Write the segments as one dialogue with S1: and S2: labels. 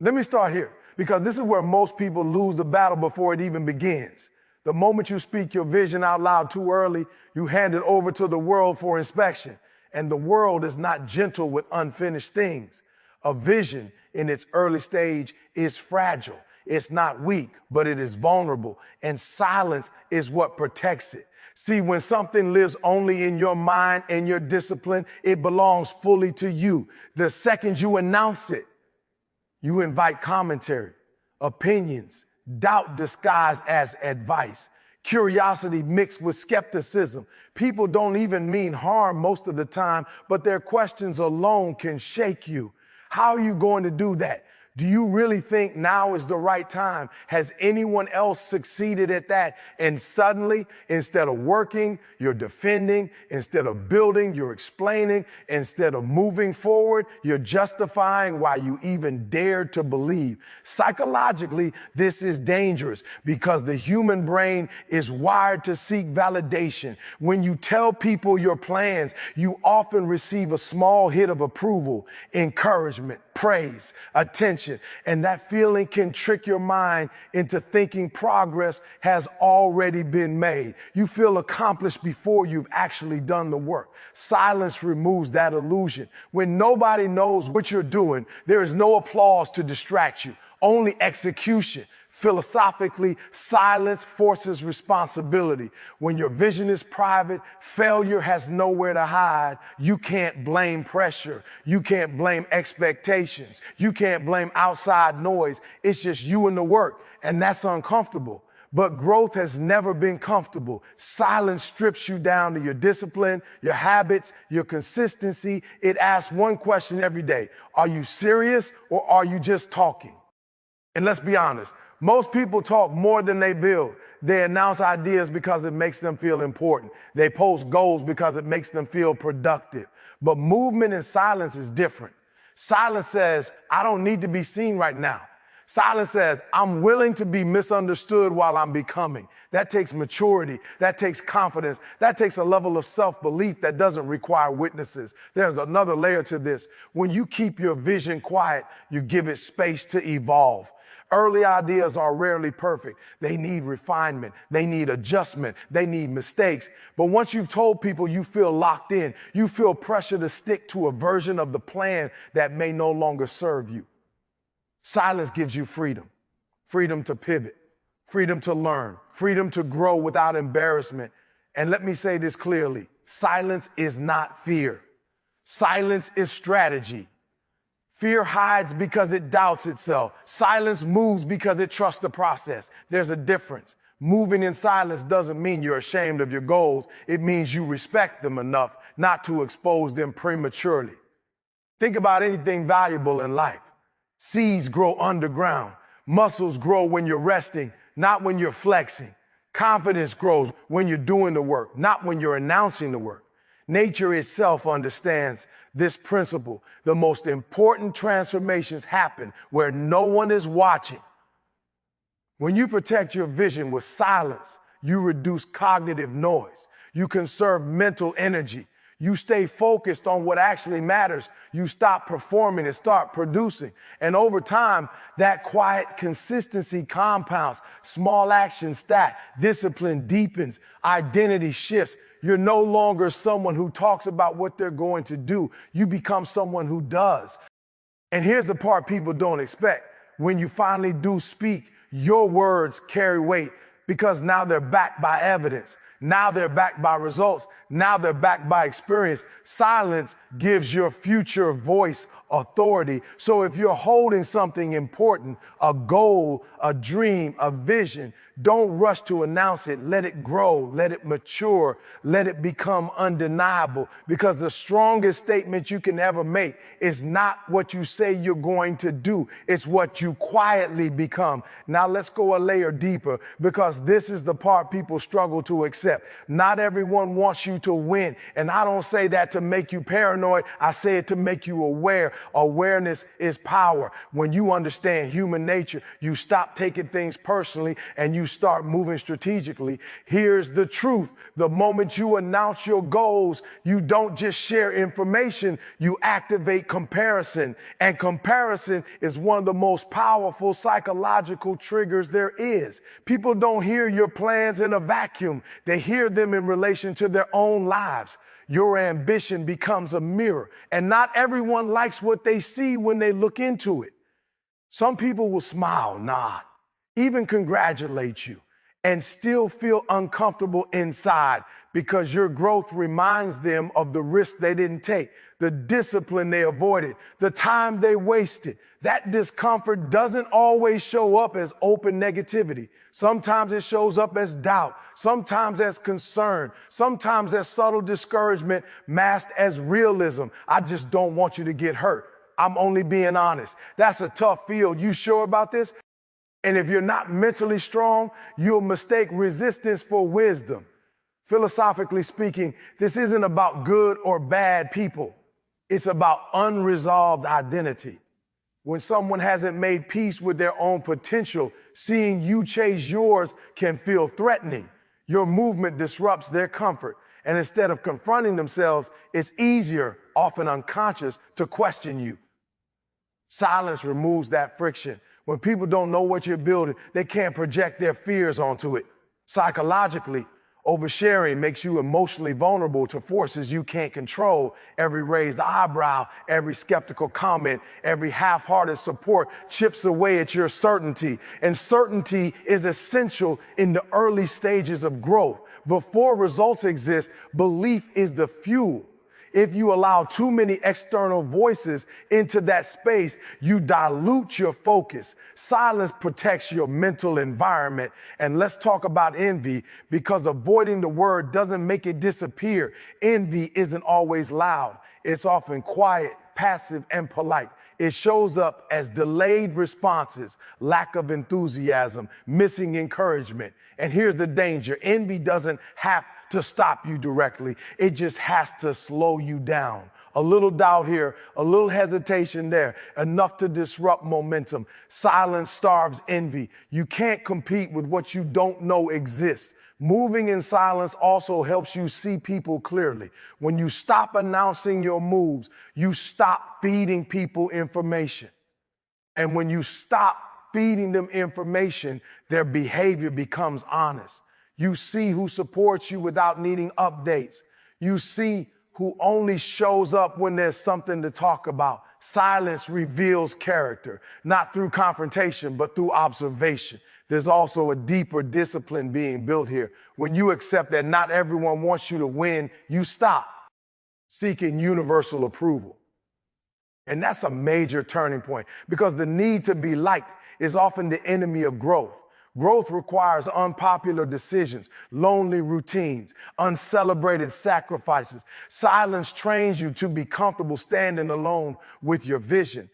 S1: Let me start here, because this is where most people lose the battle before it even begins. The moment you speak your vision out loud too early, you hand it over to the world for inspection. And the world is not gentle with unfinished things. A vision in its early stage is fragile. It's not weak, but it is vulnerable. And silence is what protects it. See, when something lives only in your mind and your discipline, it belongs fully to you. The second you announce it, you invite commentary, opinions, doubt disguised as advice, curiosity mixed with skepticism. People don't even mean harm most of the time, but their questions alone can shake you. How are you going to do that? Do you really think now is the right time? Has anyone else succeeded at that? And suddenly, instead of working, you're defending. Instead of building, you're explaining. Instead of moving forward, you're justifying why you even dared to believe. Psychologically, this is dangerous because the human brain is wired to seek validation. When you tell people your plans, you often receive a small hit of approval, encouragement, praise, attention. And that feeling can trick your mind into thinking progress has already been made. You feel accomplished before you've actually done the work. Silence removes that illusion. When nobody knows what you're doing, there is no applause to distract you, only execution. Philosophically, silence forces responsibility. When your vision is private, failure has nowhere to hide. You can't blame pressure. You can't blame expectations. You can't blame outside noise. It's just you and the work, and that's uncomfortable. But growth has never been comfortable. Silence strips you down to your discipline, your habits, your consistency. It asks one question every day: are you serious or are you just talking? And let's be honest, most people talk more than they build. They announce ideas because it makes them feel important. They post goals because it makes them feel productive. But movement in silence is different. Silence says, I don't need to be seen right now. Silence says, I'm willing to be misunderstood while I'm becoming. That takes maturity. That takes confidence. That takes a level of self-belief that doesn't require witnesses. There's another layer to this. When you keep your vision quiet, you give it space to evolve. Early ideas are rarely perfect. They need refinement. They need adjustment. They need mistakes. But once you've told people, you feel locked in. You feel pressure to stick to a version of the plan that may no longer serve you. Silence gives you freedom. Freedom to pivot. Freedom to learn. Freedom to grow without embarrassment. And let me say this clearly. Silence is not fear. Silence is strategy. Fear hides because it doubts itself. Silence moves because it trusts the process. There's a difference. Moving in silence doesn't mean you're ashamed of your goals. It means you respect them enough not to expose them prematurely. Think about anything valuable in life. Seeds grow underground. Muscles grow when you're resting, not when you're flexing. Confidence grows when you're doing the work, not when you're announcing the work. Nature itself understands this principle. The most important transformations happen where no one is watching. When you protect your vision with silence, you reduce cognitive noise. You conserve mental energy. You stay focused on what actually matters. You stop performing and start producing. And over time, that quiet consistency compounds. Small actions stack. Discipline deepens. Identity shifts. You're no longer someone who talks about what they're going to do. You become someone who does. And here's the part people don't expect. When you finally do speak, your words carry weight because now they're backed by evidence. Now they're backed by results. Now they're backed by experience. Silence gives your future voice authority. So if you're holding something important, a goal, a dream, a vision, don't rush to announce it. Let it grow. Let it mature. Let it become undeniable. Because the strongest statement you can ever make is not what you say you're going to do. It's what you quietly become. Now let's go a layer deeper, because this is the part people struggle to accept. accept. Not everyone wants you to win. And I don't say that to make you paranoid. I say it to make you aware. Awareness is power. When you understand human nature, you stop taking things personally and you start moving strategically. Here's the truth. The moment you announce your goals, you don't just share information, you activate comparison. And comparison is one of the most powerful psychological triggers there is. People don't hear your plans in a vacuum. They hear them in relation to their own lives. Your ambition becomes a mirror, and not everyone likes what they see when they look into it. Some people will smile, nod, even congratulate you, and still feel uncomfortable inside because your growth reminds them of the risk they didn't take, the discipline they avoided, the time they wasted. That discomfort doesn't always show up as open negativity. Sometimes it shows up as doubt, sometimes as concern, sometimes as subtle discouragement masked as realism. I just don't want you to get hurt. I'm only being honest. That's a tough field. You sure about this? And if you're not mentally strong, you'll mistake resistance for wisdom. Philosophically speaking, this isn't about good or bad people. It's about unresolved identity. When someone hasn't made peace with their own potential, seeing you chase yours can feel threatening. Your movement disrupts their comfort. And instead of confronting themselves, it's easier, often unconscious, to question you. Silence removes that friction. When people don't know what you're building, they can't project their fears onto it. Psychologically, oversharing makes you emotionally vulnerable to forces you can't control. Every raised eyebrow, every skeptical comment, every half-hearted support chips away at your certainty. And certainty is essential in the early stages of growth. Before results exist, belief is the fuel. If you allow too many external voices into that space, you dilute your focus. Silence protects your mental environment. And let's talk about envy, because avoiding the word doesn't make it disappear. Envy isn't always loud. It's often quiet, passive, and polite. It shows up as delayed responses, lack of enthusiasm, missing encouragement. And here's the danger. Envy doesn't have to stop you directly. It just has to slow you down. A little doubt here, a little hesitation there, enough to disrupt momentum. Silence starves envy. You can't compete with what you don't know exists. Moving in silence also helps you see people clearly. When you stop announcing your moves, you stop feeding people information. And when you stop feeding them information, their behavior becomes honest. You see who supports you without needing updates. You see who only shows up when there's something to talk about. Silence reveals character, not through confrontation, but through observation. There's also a deeper discipline being built here. When you accept that not everyone wants you to win, you stop seeking universal approval. And that's a major turning point, because the need to be liked is often the enemy of growth. Growth requires unpopular decisions, lonely routines, uncelebrated sacrifices. Silence trains you to be comfortable standing alone with your vision.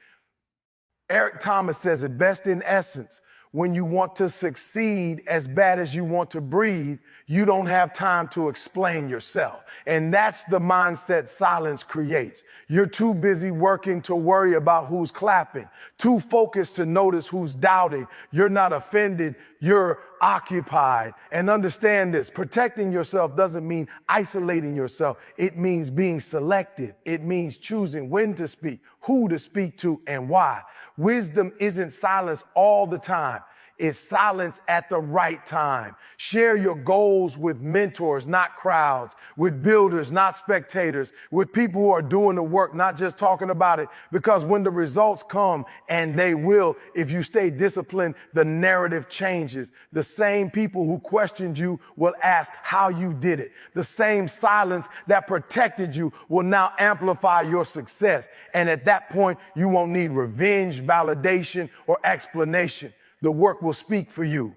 S1: Eric Thomas says it best in essence: when you want to succeed as bad as you want to breathe, you don't have time to explain yourself. And that's the mindset silence creates. You're too busy working to worry about who's clapping, too focused to notice who's doubting. You're not offended, you're occupied. And understand this: protecting yourself doesn't mean isolating yourself. It means being selective. It means choosing when to speak, who to speak to, and why. Wisdom isn't silence all the time. It's silence at the right time. Share your goals with mentors, not crowds, with builders, not spectators, with people who are doing the work, not just talking about it. Because when the results come, and they will, if you stay disciplined, the narrative changes. The same people who questioned you will ask how you did it. The same silence that protected you will now amplify your success. And at that point, you won't need revenge, validation, or explanation. The work will speak for you.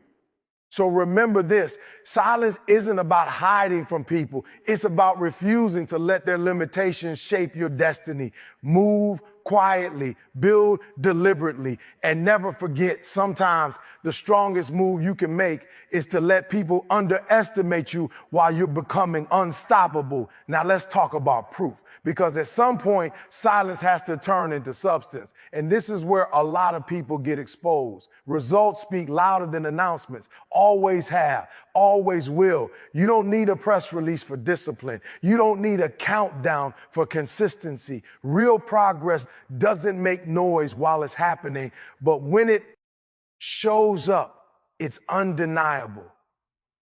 S1: So remember this: silence isn't about hiding from people. It's about refusing to let their limitations shape your destiny. Move, quietly, build deliberately, and never forget sometimes the strongest move you can make is to let people underestimate you while you're becoming unstoppable. Now let's talk about proof, because at some point, silence has to turn into substance. And this is where a lot of people get exposed. Results speak louder than announcements. Always have, always will. You don't need a press release for discipline. You don't need a countdown for consistency. Real progress doesn't make noise while it's happening, but when it shows up, it's undeniable.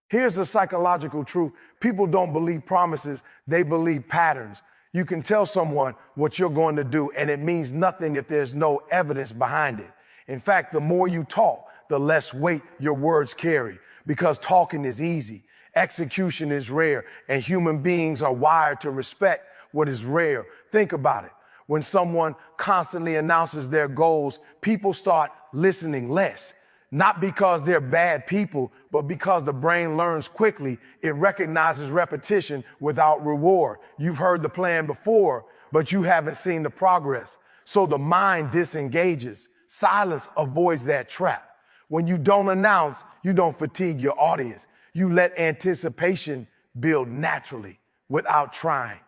S1: Here's the psychological truth. People don't believe promises, they believe patterns. You can tell someone what you're going to do, and it means nothing if there's no evidence behind it. In fact, the more you talk, the less weight your words carry, because talking is easy, execution is rare, and human beings are wired to respect what is rare. Think about it. When someone constantly announces their goals, people start listening less. Not because they're bad people, but because the brain learns quickly. It recognizes repetition without reward. You've heard the plan before, but you haven't seen the progress. So the mind disengages. Silence avoids that trap. When you don't announce, you don't fatigue your audience. You let anticipation build naturally without trying.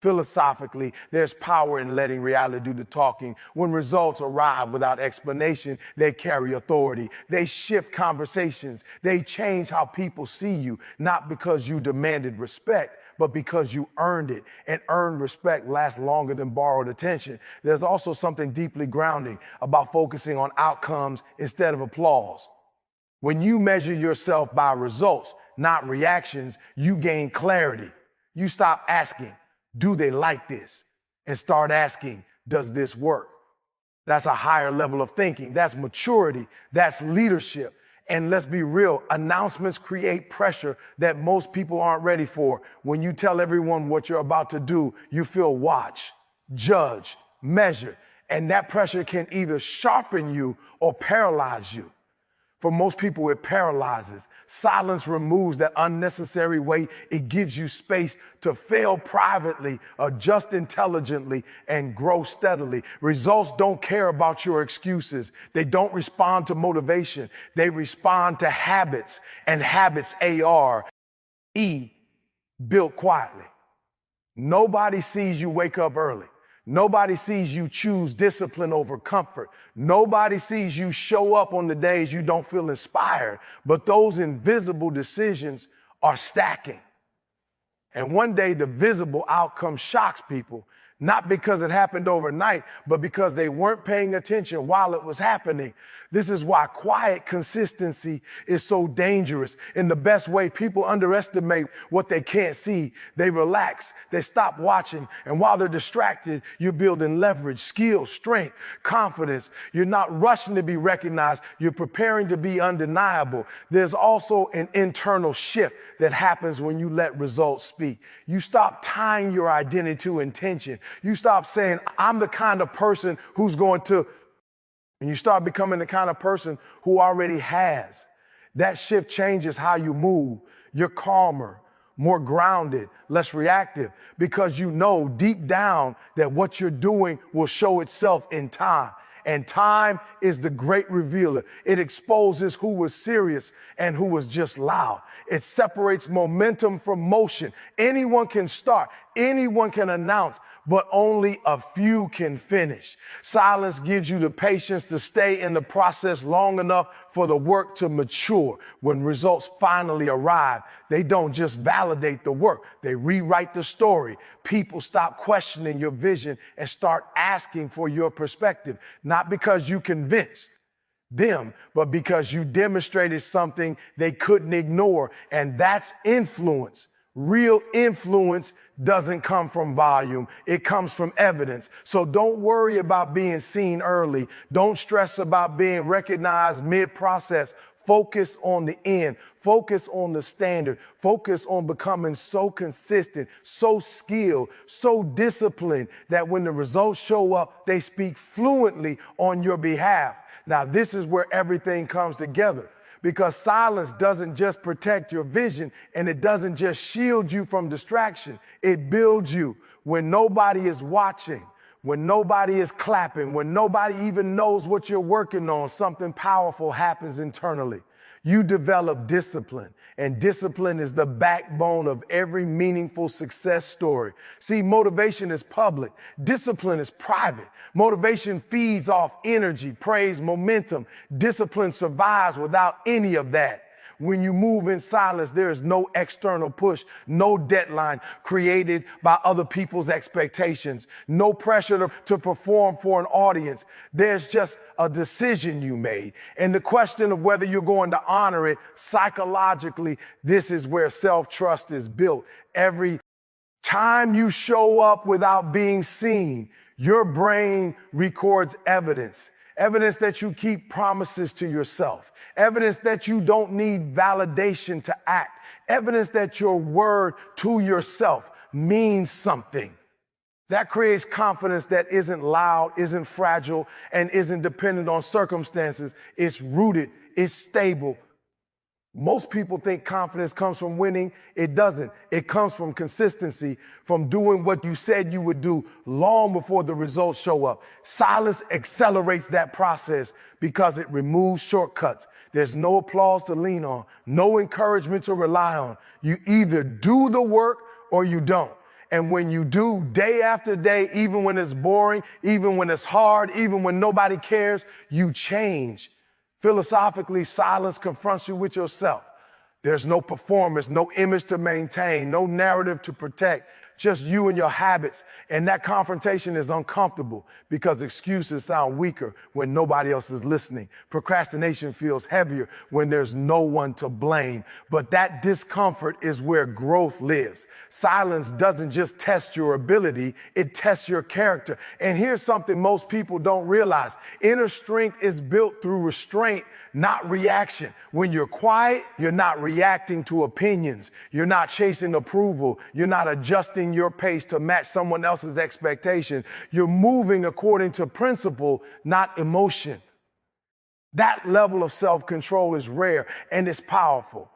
S1: Philosophically, there's power in letting reality do the talking. When results arrive without explanation, they carry authority. They shift conversations. They change how people see you, not because you demanded respect, but because you earned it. And earned respect lasts longer than borrowed attention. There's also something deeply grounding about focusing on outcomes instead of applause. When you measure yourself by results, not reactions, you gain clarity. You stop asking, do they like this? And start asking, does this work? That's a higher level of thinking. That's maturity. That's leadership. And let's be real, announcements create pressure that most people aren't ready for. When you tell everyone what you're about to do, you feel watched, judged, measured. And that pressure can either sharpen you or paralyze you. For most people, it paralyzes. Silence removes that unnecessary weight. It gives you space to fail privately, adjust intelligently, and grow steadily. Results don't care about your excuses. They don't respond to motivation. They respond to habits, and habits, A-R-E, built quietly. Nobody sees you wake up early. Nobody sees you choose discipline over comfort. Nobody sees you show up on the days you don't feel inspired. But those invisible decisions are stacking. And one day the visible outcome shocks people, not because it happened overnight, but because they weren't paying attention while it was happening. This is why quiet consistency is so dangerous. In the best way, people underestimate what they can't see. They relax, they stop watching, and while they're distracted, you're building leverage, skill, strength, confidence. You're not rushing to be recognized, you're preparing to be undeniable. There's also an internal shift that happens when you let results speak. You stop tying your identity to intention. You stop saying, I'm the kind of person who's going to, and you start becoming the kind of person who already has. That shift changes how you move. You're calmer, more grounded, less reactive, because you know deep down that what you're doing will show itself in time. And time is the great revealer. It exposes who was serious and who was just loud. It separates momentum from motion. Anyone can start, anyone can announce, but only a few can finish. Silence gives you the patience to stay in the process long enough for the work to mature. When results finally arrive, they don't just validate the work, they rewrite the story. People stop questioning your vision and start asking for your perspective, not because you convinced them, but because you demonstrated something they couldn't ignore, and that's influence. Real influence doesn't come from volume, it comes from evidence. So don't worry about being seen early. Don't stress about being recognized mid-process. Focus on the end. Focus on the standard. Focus on becoming so consistent, so skilled, so disciplined that when the results show up, they speak fluently on your behalf. Now, this is where everything comes together, because silence doesn't just protect your vision, and it doesn't just shield you from distraction. It builds you when nobody is watching, When nobody is clapping, when nobody even knows what you're working on, something powerful happens internally. You develop discipline, and discipline is the backbone of every meaningful success story. See, motivation is public, discipline is private. Motivation feeds off energy, praise, momentum. Discipline survives without any of that. When you move in silence, there is no external push, no deadline created by other people's expectations, no pressure to perform for an audience. There's just a decision you made. And the question of whether you're going to honor it psychologically, this is where self-trust is built. Every time you show up without being seen, your brain records evidence. Evidence that you keep promises to yourself. Evidence that you don't need validation to act. Evidence that your word to yourself means something. That creates confidence that isn't loud, isn't fragile, and isn't dependent on circumstances. It's rooted, it's stable. Most people think confidence comes from winning. It doesn't. It comes from consistency, from doing what you said you would do long before the results show up. Silence accelerates that process because it removes shortcuts. There's no applause to lean on, no encouragement to rely on. You either do the work or you don't. And when you do, day after day, even when it's boring, even when it's hard, even when nobody cares, you change. Philosophically, silence confronts you with yourself. There's no performance, no image to maintain, no narrative to protect, just you and your habits. And that confrontation is uncomfortable because excuses sound weaker when nobody else is listening. Procrastination feels heavier when there's no one to blame. But that discomfort is where growth lives. Silence doesn't just test your ability, it tests your character. And here's something most people don't realize. Inner strength is built through restraint, not reaction. When you're quiet, you're not reacting to opinions. You're not chasing approval. You're not adjusting your pace to match someone else's expectation. You're moving according to principle, not emotion. That level of self-control is rare and it's powerful.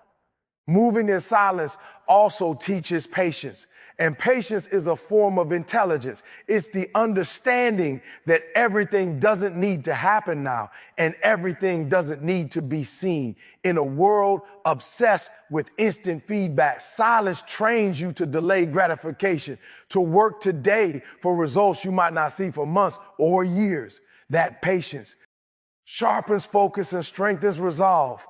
S1: Moving in silence also teaches patience. And patience is a form of intelligence. It's the understanding that everything doesn't need to happen now and everything doesn't need to be seen. In a world obsessed with instant feedback, silence trains you to delay gratification, to work today for results you might not see for months or years. That patience sharpens focus and strengthens resolve.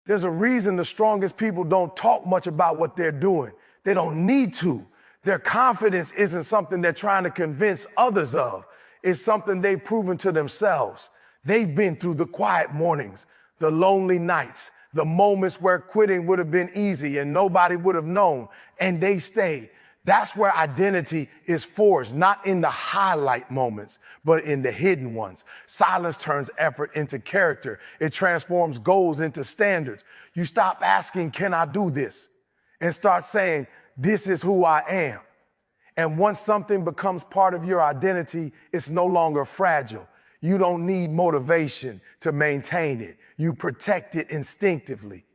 S1: There's a reason the strongest people don't talk much about what they're doing. They don't need to. Their confidence isn't something they're trying to convince others of. It's something they've proven to themselves. They've been through the quiet mornings, the lonely nights, the moments where quitting would have been easy and nobody would have known, and they stayed. That's where identity is forged, not in the highlight moments, but in the hidden ones. Silence turns effort into character. It transforms goals into standards. You stop asking, can I do this? And start saying, this is who I am. And once something becomes part of your identity, it's no longer fragile. You don't need motivation to maintain it. You protect it instinctively.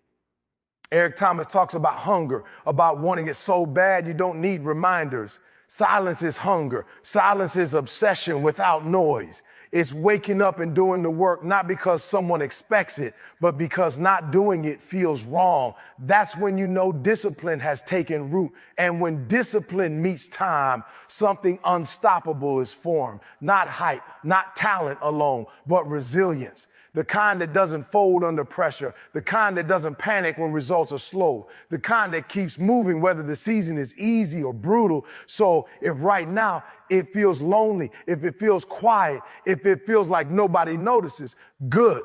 S1: Eric Thomas talks about hunger, about wanting it so bad you don't need reminders. Silence is hunger. Silence is obsession without noise. It's waking up and doing the work, not because someone expects it, but because not doing it feels wrong. That's when you know discipline has taken root. And when discipline meets time, something unstoppable is formed. Not hype, not talent alone, but resilience. The kind that doesn't fold under pressure, the kind that doesn't panic when results are slow, the kind that keeps moving whether the season is easy or brutal. So if right now it feels lonely, if it feels quiet, if it feels like nobody notices, good.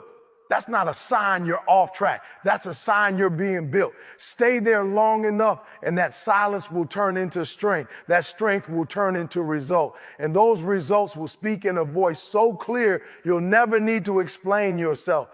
S1: That's not a sign you're off track. That's a sign you're being built. Stay there long enough and that silence will turn into strength. That strength will turn into result. And those results will speak in a voice so clear you'll never need to explain yourself.